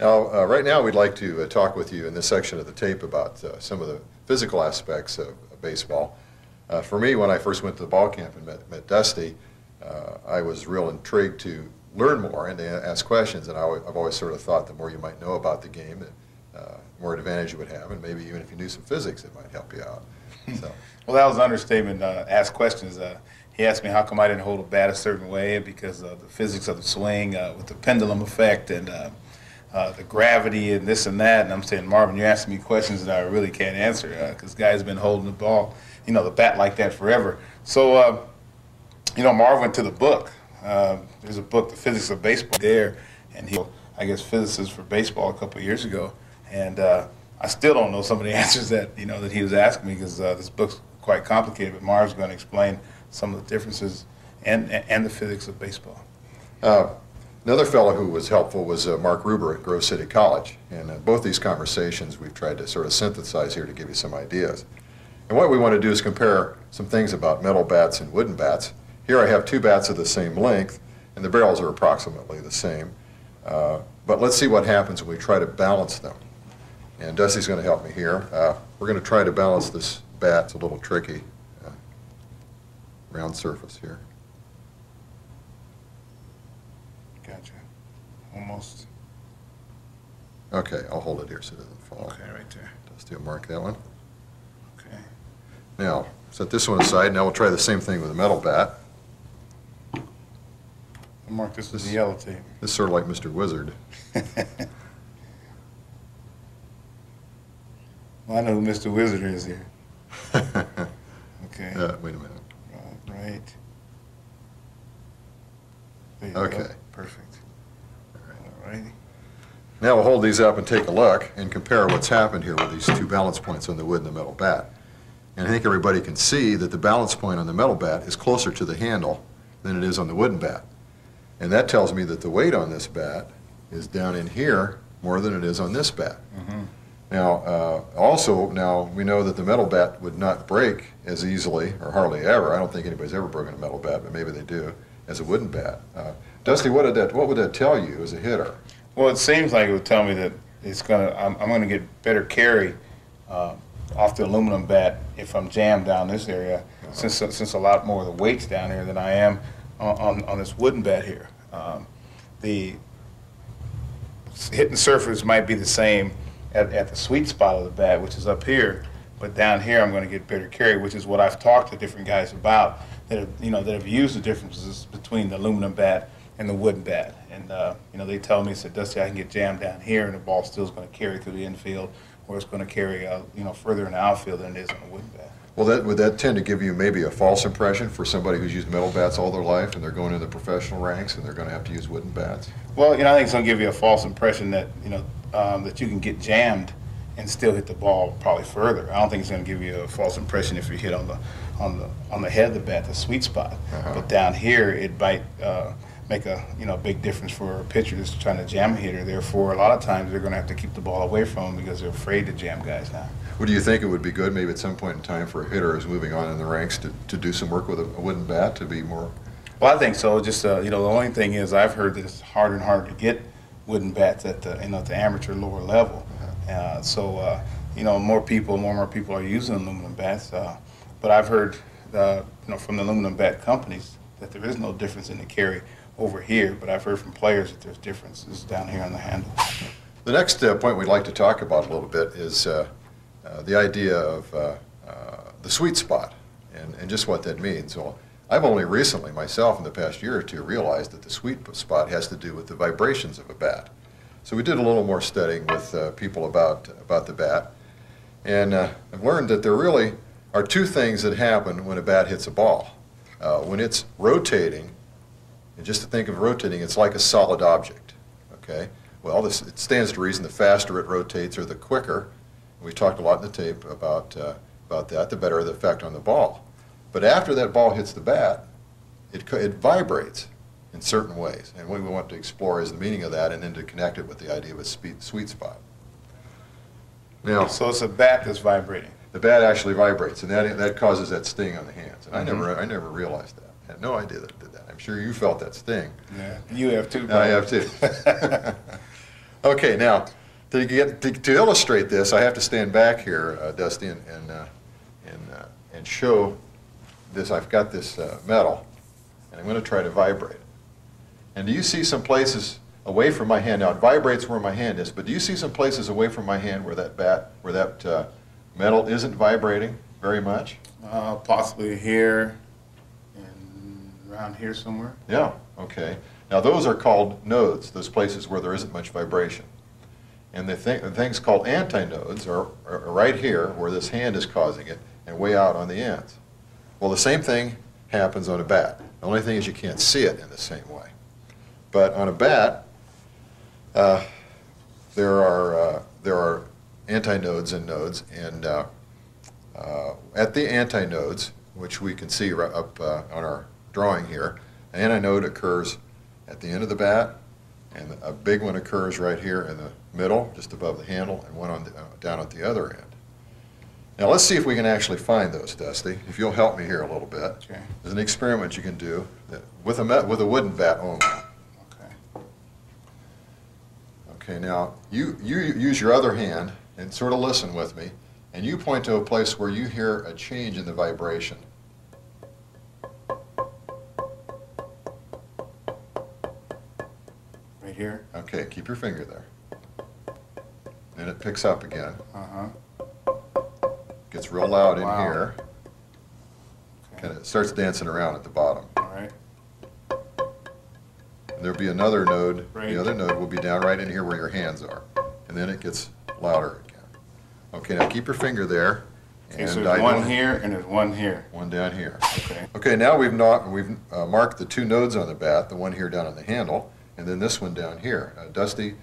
Now, right now we'd like to talk with you in this section of the tape about some of the physical aspects of baseball. For me, when I first went to the ball camp and met Dusty, I was real intrigued to learn more and to ask questions, and I've always sort of thought the more you might know about the game, the more advantage you would have, and maybe even if you knew some physics, it might help you out. So. Well, that was an understatement, ask questions. He asked me how come I didn't hold a bat a certain way because of the physics of the swing with the pendulum effect and the gravity and this and that. And I'm saying, Marvin, you're asking me questions that I really can't answer because guys been holding the ball, the bat like that forever. So, Marv went to the book. There's a book, The Physics of Baseball, there, and he, I guess, physicist for baseball a couple of years ago. And I still don't know some of the answers that, that he was asking me because this book's quite complicated, but Marv's going to explain some of the differences and the physics of baseball. Another fellow who was helpful was Mark Ruber at Grove City College. And both these conversations we've tried to sort of synthesize here to give you some ideas. And what we want to do is compare some things about metal bats and wooden bats. Here I have two bats of the same length, and the barrels are approximately the same. But let's see what happens when we try to balance them. And Dusty's going to help me here. We're going to try to balance this bat. It's a little tricky. Round surface here. Gotcha. Almost. Okay, I'll hold it here so it doesn't fall. Okay, right there. Dusty will mark that one. Okay. Now, set this one aside. Now we'll try the same thing with a metal bat. I'll mark this with the yellow tape. This is sort of like Mr. Wizard. Well, I know who Mr. Wizard is here. Okay. Wait a minute. Right. There you Okay. go. Perfect. All righty. Now we'll hold these up and take a look and compare what's happened here with these two balance points on the wood and the metal bat. And I think everybody can see that the balance point on the metal bat is closer to the handle than it is on the wooden bat. And that tells me that the weight on this bat is down in here more than it is on this bat. Mm-hmm. Now, now we know that the metal bat would not break as easily, or hardly ever. I don't think anybody's ever broken a metal bat, but maybe they do, as a wooden bat. Dusty, what would that tell you as a hitter? Well, it seems like it would tell me that I'm going to get better carry off the aluminum bat if I'm jammed down this area, since a lot more of the weight's down here than I am on this wooden bat here. The hitting surface might be the same at the sweet spot of the bat, which is up here, but down here I'm going to get better carry, which is what I've talked to different guys about that have used the differences between the aluminum bat and the wooden bat, and they tell me, said, Dusty, I can get jammed down here and the ball still is going to carry through the infield, or it's going to carry further in the outfield than it is on a wooden bat. Well, would that tend to give you maybe a false impression for somebody who's used metal bats all their life and they're going into the professional ranks and they're going to have to use wooden bats? Well, I think it's going to give you a false impression that that you can get jammed and still hit the ball probably further. I don't think it's going to give you a false impression if you hit on the head of the bat, the sweet spot. But down here, it might make a big difference for a pitcher that's trying to jam a hitter. Therefore, a lot of times they're going to have to keep the ball away from them because they're afraid to jam guys now. Well, do you think it would be good maybe at some point in time for a hitter who's moving on in the ranks to do some work with a wooden bat to be more? Well, I think so. Just the only thing is I've heard that it's harder and harder to get wooden bats at the the amateur lower level. So more people are using aluminum bats. But I've heard from the aluminum bat companies that there is no difference in the carry over here. But I've heard from players that there's differences down here on the handle. The next point we'd like to talk about a little bit is the idea of the sweet spot and just what that means. Well, I've only recently, myself, in the past year or two, realized that the sweet spot has to do with the vibrations of a bat. So we did a little more studying with people about the bat, and I've learned that there really are two things that happen when a bat hits a ball. When it's rotating, and just to think of rotating, it's like a solid object. Okay. Well, it stands to reason the faster it rotates or the quicker. We talked a lot in the tape about that. The better the effect on the ball. But after that ball hits the bat, it vibrates in certain ways. And what we want to explore is the meaning of that and then to connect it with the idea of a sweet spot. Now, so it's a bat that's vibrating. The bat actually vibrates, and that causes that sting on the hands. And I never realized that. I had no idea that it did that. I'm sure you felt that sting. Yeah, you have too. I have too. Okay, now to illustrate this, I have to stand back here, Dusty, and show this. I've got this metal, and I'm going to try to vibrate it. And do you see some places away from my hand? Now it vibrates where my hand is, but do you see some places away from my hand where that metal isn't vibrating very much? Possibly here and around here somewhere. Yeah. Okay. Now those are called nodes. Those places where there isn't much vibration. And the things called antinodes are right here where this hand is causing it and way out on the ends. Well, the same thing happens on a bat. The only thing is you can't see it in the same way. But on a bat, there are antinodes and nodes, and at the antinodes, which we can see right up on our drawing here, an antinode occurs at the end of the bat, and a big one occurs right here in the middle, just above the handle, and one down at the other end. Now let's see if we can actually find those, Dusty. If you'll help me here a little bit. Okay. There's an experiment you can do with a wooden bat only. Okay. Okay. Now you use your other hand and sort of listen with me, and you point to a place where you hear a change in the vibration. Right here. Okay. Keep your finger there. And it picks up again. Gets real loud in here. Okay. And it starts dancing around at the bottom. All right. And there'll be another node. Right. The other node will be down right in here where your hands are. And then it gets louder again. Okay, now keep your finger there. Okay, so there's one here and there's one here. One down here. Okay. Okay, now we've marked the two nodes on the bat, the one here down on the handle, and then this one down here. Dusty,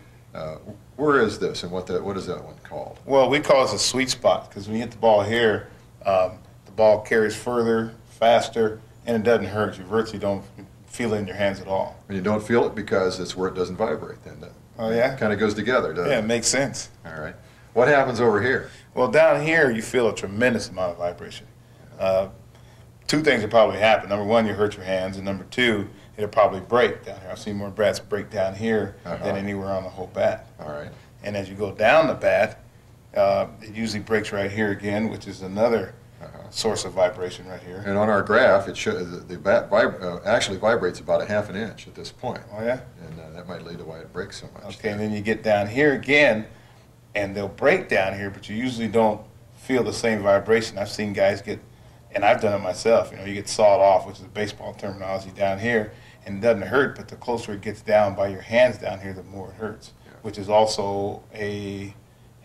where is this, and what is that one called? Well, we call this a sweet spot because when you hit the ball here, the ball carries further, faster, and it doesn't hurt. You virtually don't feel it in your hands at all. And you don't feel it because it's where it doesn't vibrate then. Oh, yeah? It kind of goes together, doesn't it? Yeah, it makes sense. All right. What happens over here? Well, down here, you feel a tremendous amount of vibration. Two things will probably happen. Number one, you hurt your hands, and number two, it'll probably break down here. I've seen more bats break down here than anywhere on the whole bat. All right. And as you go down the bat, it usually breaks right here again, which is another source of vibration right here. And on our graph, it shows the bat actually vibrates about a ½ inch at this point. Oh, yeah? And that might lead to why it breaks so much. Okay, and then you get down here again, and they'll break down here, but you usually don't feel the same vibration. I've seen guys get, and I've done it myself, you get sawed off, which is baseball terminology down here, and it doesn't hurt, but the closer it gets down by your hands down here, the more it hurts, which is also a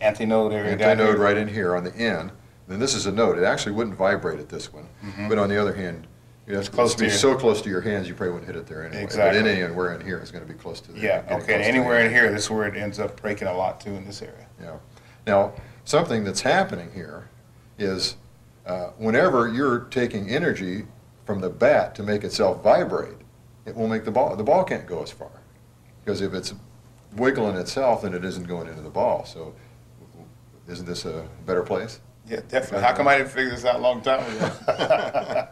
antinode area down here. Antinode right in here on the end. Then this is a node. It actually wouldn't vibrate at this one. But on the other hand, you have to be so close to your hands, you probably wouldn't hit it there anyway. Exactly. But anywhere in here is going to be close to the Yeah, okay, anywhere in here, this is where it ends up breaking a lot too in this area. Yeah. Now, something that's happening here is whenever you're taking energy from the bat to make itself vibrate, it will make the ball can't go as far. Because if it's wiggling itself, then it isn't going into the ball. So isn't this a better place? Yeah, definitely. How come I didn't figure this out a long time ago?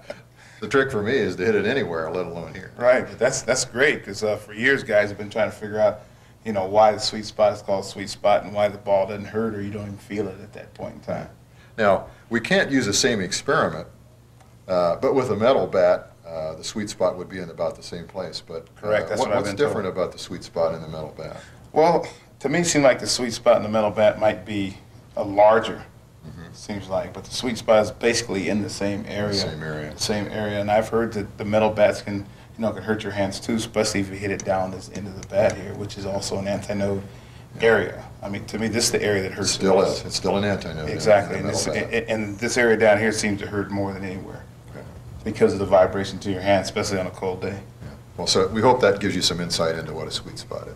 The trick for me is to hit it anywhere, let alone here. Right. That's great because for years, guys have been trying to figure out, why the sweet spot is called sweet spot and why the ball doesn't hurt or you don't even feel it at that point in time. Now, we can't use the same experiment, but with a metal bat, the sweet spot would be in about the same place. But correct. That's what I've been what's different about the sweet spot in the metal bat? Well, to me, it seemed like the sweet spot in the metal bat might be a larger. Seems like, but the sweet spot is basically in the same area. Same area, and I've heard that the metal bats can hurt your hands too, especially if you hit it down this end of the bat here, which is also an antinode area. I mean, to me, this is the area that hurts. It still is. It's still an antinode. Exactly, and this area down here seems to hurt more than anywhere because of the vibration to your hands, especially on a cold day. Yeah. Well, so we hope that gives you some insight into what a sweet spot is.